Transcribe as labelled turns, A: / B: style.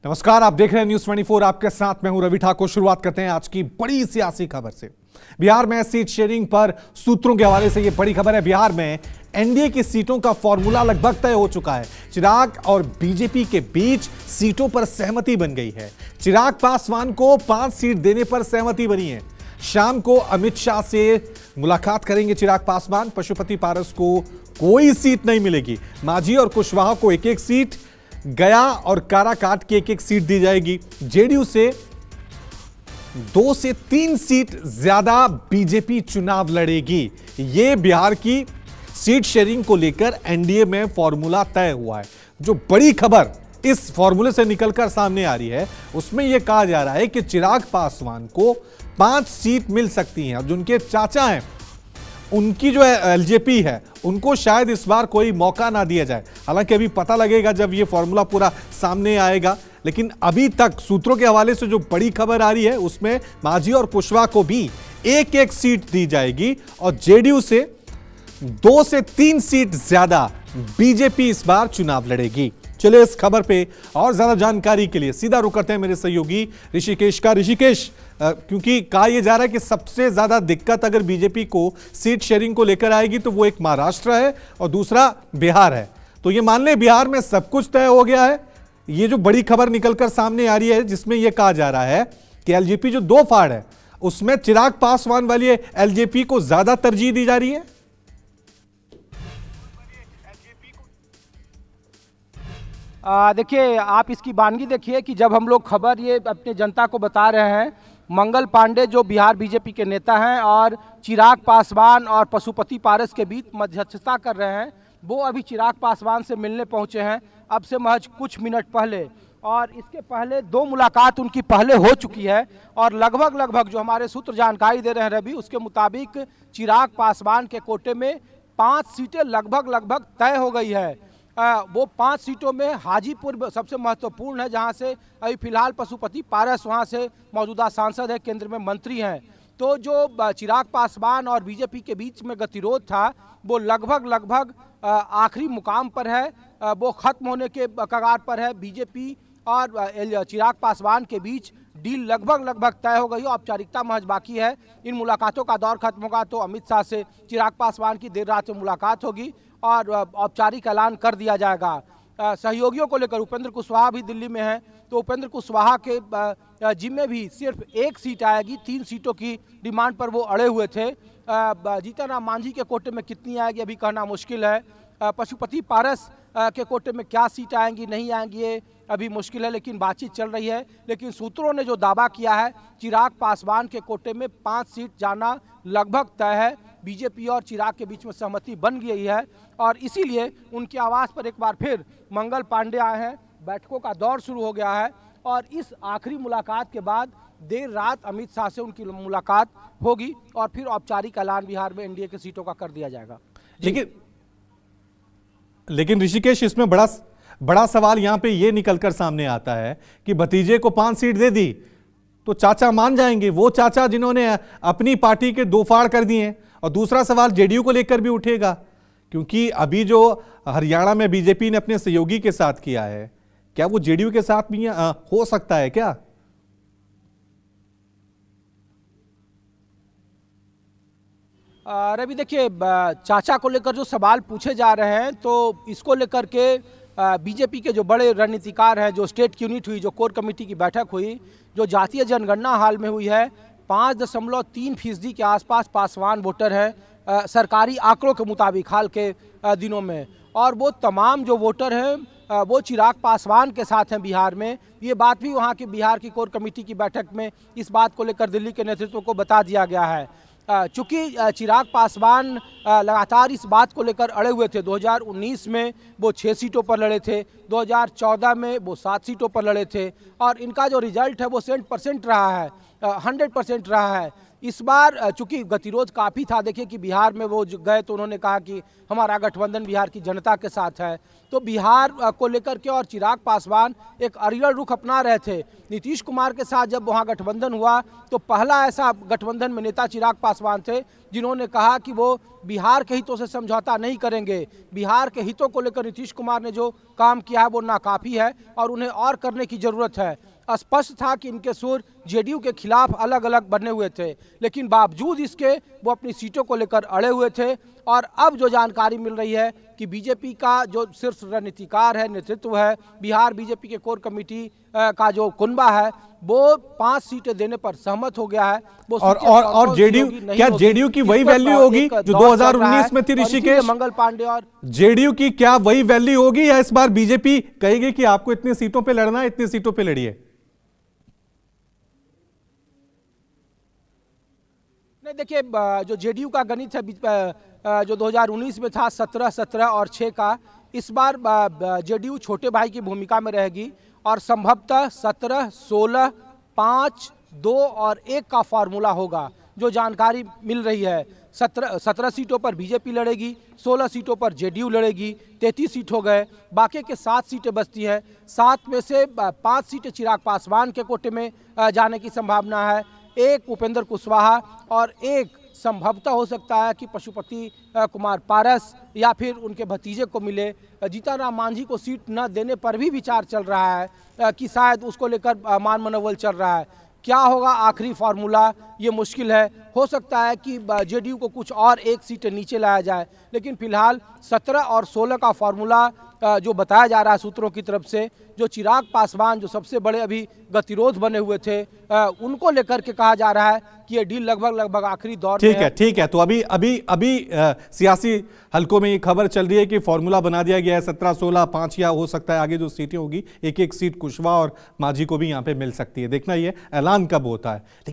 A: नमस्कार, आप देख रहे हैं न्यूज़ 24। आपके साथ मैं हूं रवि ठाकुर। शुरुआत करते हैं आज की बड़ी सियासी खबर से। बिहार में सीट शेयरिंग पर सूत्रों के हवाले से यह बड़ी खबर है। बिहार में एनडीए की सीटों का फॉर्मूला लगभग तय हो चुका है। चिराग और बीजेपी के बीच सीटों पर सहमति बन गई है। चिराग पासवान को 5 सीट देने पर सहमति बनी है। शाम को अमित शाह से मुलाकात करेंगे चिराग पासवान। पशुपति पारस को कोई सीट नहीं मिलेगी। मांझी और कुशवाहा को एक एक सीट, गया और काराकाट की एक एक सीट दी जाएगी। जेडीयू से 2 से 3 सीट ज्यादा बीजेपी चुनाव लड़ेगी। यह बिहार की सीट शेयरिंग को लेकर एनडीए में फॉर्मूला तय हुआ है। जो बड़ी खबर इस फॉर्मूले से निकलकर सामने आ रही है उसमें यह कहा जा रहा है कि चिराग पासवान को 5 सीट मिल सकती हैं। जो उनके चाचा हैं, उनकी जो एलजेपी है, उनको शायद इस बार कोई मौका ना दिया जाए। हालांकि अभी पता लगेगा जब ये फॉर्मूला पूरा सामने आएगा, लेकिन अभी तक सूत्रों के हवाले से जो बड़ी खबर आ रही है उसमें मांझी और कुशवाहा को भी एक एक सीट दी जाएगी और जेडीयू से 2 से 3 सीट ज्यादा बीजेपी इस बार चुनाव लड़ेगी। चलिए इस खबर पे और ज्यादा जानकारी के लिए सीधा रुक करते हैं मेरे सहयोगी ऋषिकेश का। ऋषिकेश, क्योंकि कहा यह जा रहा है कि सबसे ज्यादा दिक्कत अगर बीजेपी को सीट शेयरिंग को लेकर आएगी तो वो एक महाराष्ट्र है और दूसरा बिहार है। तो ये मान ले बिहार में सब कुछ तय हो गया है। ये जो बड़ी खबर निकलकर सामने आ रही है जिसमें यह कहा जा रहा है कि एलजेपी जो 2 फाड़ है उसमें चिराग पासवान वाली एलजेपी को ज्यादा तरजीह दी जा रही है।
B: देखिए, आप इसकी बानगी देखिए कि जब हम लोग खबर ये अपने जनता को बता रहे हैं, मंगल पांडे जो बिहार बीजेपी के नेता हैं और चिराग पासवान और पशुपति पारस के बीच मध्यस्थता कर रहे हैं, वो अभी चिराग पासवान से मिलने पहुंचे हैं अब से महज कुछ मिनट पहले। और इसके पहले 2 मुलाकात उनकी पहले हो चुकी है और लगभग जो हमारे सूत्र जानकारी दे रहे हैं रवि, उसके मुताबिक चिराग पासवान के कोटे में 5 सीटें लगभग तय हो गई है। वो 5 सीटों में हाजीपुर सबसे महत्वपूर्ण है, जहां से अभी फिलहाल पशुपति पारस वहां से मौजूदा सांसद है, केंद्र में मंत्री हैं। तो जो चिराग पासवान और बीजेपी के बीच में गतिरोध था वो लगभग आखिरी मुकाम पर है, वो खत्म होने के कगार पर है। बीजेपी और चिराग पासवान के बीच डील लगभग तय हो गई है। औपचारिकता महज बाकी है। इन मुलाकातों का दौर खत्म होगा तो अमित शाह से चिराग पासवान की देर रात में मुलाकात होगी और औपचारिक ऐलान कर दिया जाएगा। सहयोगियों को लेकर उपेंद्र कुशवाहा भी दिल्ली में है, तो उपेंद्र कुशवाहा के जिम्मे भी सिर्फ 1 सीट आएगी। 3 सीटों की डिमांड पर वो अड़े हुए थे। जीतन राम मांझी के कोटे में कितनी आएगी अभी कहना मुश्किल है। पशुपति पारस के कोटे में क्या सीट आएंगी नहीं आएंगी ये अभी मुश्किल है, लेकिन बातचीत चल रही है। लेकिन सूत्रों ने जो दावा किया है, चिराग पासवान के कोटे में 5 सीट जाना लगभग तय है। बीजेपी और चिराग के बीच में सहमति बन गई है और इसीलिए उनके आवास पर एक बार फिर मंगल पांडे आए हैं। बैठकों का दौर शुरू हो गया है और इस आखिरी मुलाकात के बाद देर रात अमित शाह से उनकी मुलाकात होगी और फिर औपचारिक ऐलान बिहार में एनडीए की सीटों का कर दिया जाएगा।
A: लेकिन ऋषिकेश, इसमें बड़ा सवाल यहां पे ये निकलकर सामने आता है कि भतीजे को 5 सीट दे दी तो चाचा मान जाएंगे, वो चाचा जिन्होंने अपनी पार्टी के 2 फाड़ कर दिए। और दूसरा सवाल जेडीयू को लेकर भी उठेगा, क्योंकि अभी जो हरियाणा में बीजेपी ने अपने सहयोगी के साथ किया है, क्या वो जेडीयू के साथ भी हो सकता है क्या?
B: रवि, देखिए, चाचा को लेकर जो सवाल पूछे जा रहे हैं तो इसको लेकर के बीजेपी के जो बड़े रणनीतिकार हैं, जो स्टेट यूनिट हुई, जो कोर कमेटी की बैठक हुई, जो जातीय जनगणना हाल में हुई है, 5.3% के आसपास पासवान वोटर हैं सरकारी आंकड़ों के मुताबिक हाल के दिनों में। और वो तमाम जो वोटर हैं वो चिराग पासवान के साथ हैं बिहार में। ये बात भी वहाँ की बिहार की कोर कमेटी की बैठक में इस बात को लेकर दिल्ली के नेतृत्व को बता दिया गया है। चूँकि चिराग पासवान लगातार इस बात को लेकर अड़े हुए थे। 2019 में वो 6 सीटों पर लड़े थे, 2014 में वो 7 सीटों पर लड़े थे और इनका जो रिजल्ट है वो 100% रहा है, 100% रहा है। इस बार चूंकि गतिरोध काफ़ी था, देखिए कि बिहार में वो गए तो उन्होंने कहा कि हमारा गठबंधन बिहार की जनता के साथ है, तो बिहार को लेकर के और चिराग पासवान एक अड़ियल रुख अपना रहे थे। नीतीश कुमार के साथ जब वहाँ गठबंधन हुआ तो पहला ऐसा गठबंधन में नेता चिराग पासवान थे जिन्होंने कहा कि वो बिहार के हितों से समझौता नहीं करेंगे। बिहार के हितों को लेकर नीतीश कुमार ने जो काम किया है वो नाकाफ़ी है और उन्हें और करने की ज़रूरत है। स्पष्ट था कि इनके सुर जेडीयू के खिलाफ अलग अलग बने हुए थे, लेकिन बावजूद इसके वो अपनी सीटों को लेकर अड़े हुए थे। और अब जो जानकारी मिल रही है कि बीजेपी का जो शीर्ष रणनीतिकार है, नेतृत्व है, बिहार बीजेपी के कोर कमेटी का जो कुनबा है, वो 5 सीटें देने पर सहमत हो गया है। वो
A: और जेडीयू, क्या जेडीयू की वही वैल्यू होगी जो 2019 में थी ऋषिकेश?
B: मंगल पांडे और
A: जेडीयू की क्या वही वैल्यू होगी या इस बार बीजेपी कहेगी कि आपको इतनी सीटों पे लड़ना है, इतनी सीटों पे लड़िए?
B: नहीं, देखिए जो जेडीयू का गणित है जो 2019 में था 17, 17 और 6 का, इस बार जेडीयू छोटे भाई की भूमिका में रहेगी और संभवतः 17, 16, 5, 2 और 1 का फॉर्मूला होगा। जो जानकारी मिल रही है 17 सीटों पर बीजेपी लड़ेगी, 16 सीटों पर जेडीयू लड़ेगी, 33 सीट हो गए, बाकी के 7 सीटें बचती हैं। 7 में से 5 सीटें चिराग पासवान के कोटे में जाने की संभावना है, 1 उपेंद्र कुशवाहा और 1 संभवतः हो सकता है कि पशुपति कुमार पारस या फिर उनके भतीजे को मिले। जीतन राम मांझी को सीट न देने पर भी विचार चल रहा है कि शायद उसको लेकर मान मनोबल चल रहा है। क्या होगा आखिरी फार्मूला, ये मुश्किल है। हो सकता है कि जेडीयू को कुछ और 1 सीट नीचे लाया जाए, लेकिन फिलहाल 17 और 16 का फार्मूला जो बताया जा रहा है सूत्रों की तरफ से, जो चिराग पासवान जो सबसे बड़े अभी गतिरोध बने हुए थे उनको लेकर के कहा जा रहा है कि ये डील लगभग आखिरी दौर में है।
A: ठीक है। तो अभी सियासी हलकों में ये खबर चल रही है कि फॉर्मूला बना दिया गया है 17, 16, 5 या हो सकता है आगे जो सीटें होगी 1-1 सीट कुशवाहा और मांझी को भी यहां पे मिल सकती है। देखना ये ऐलान कब होता है।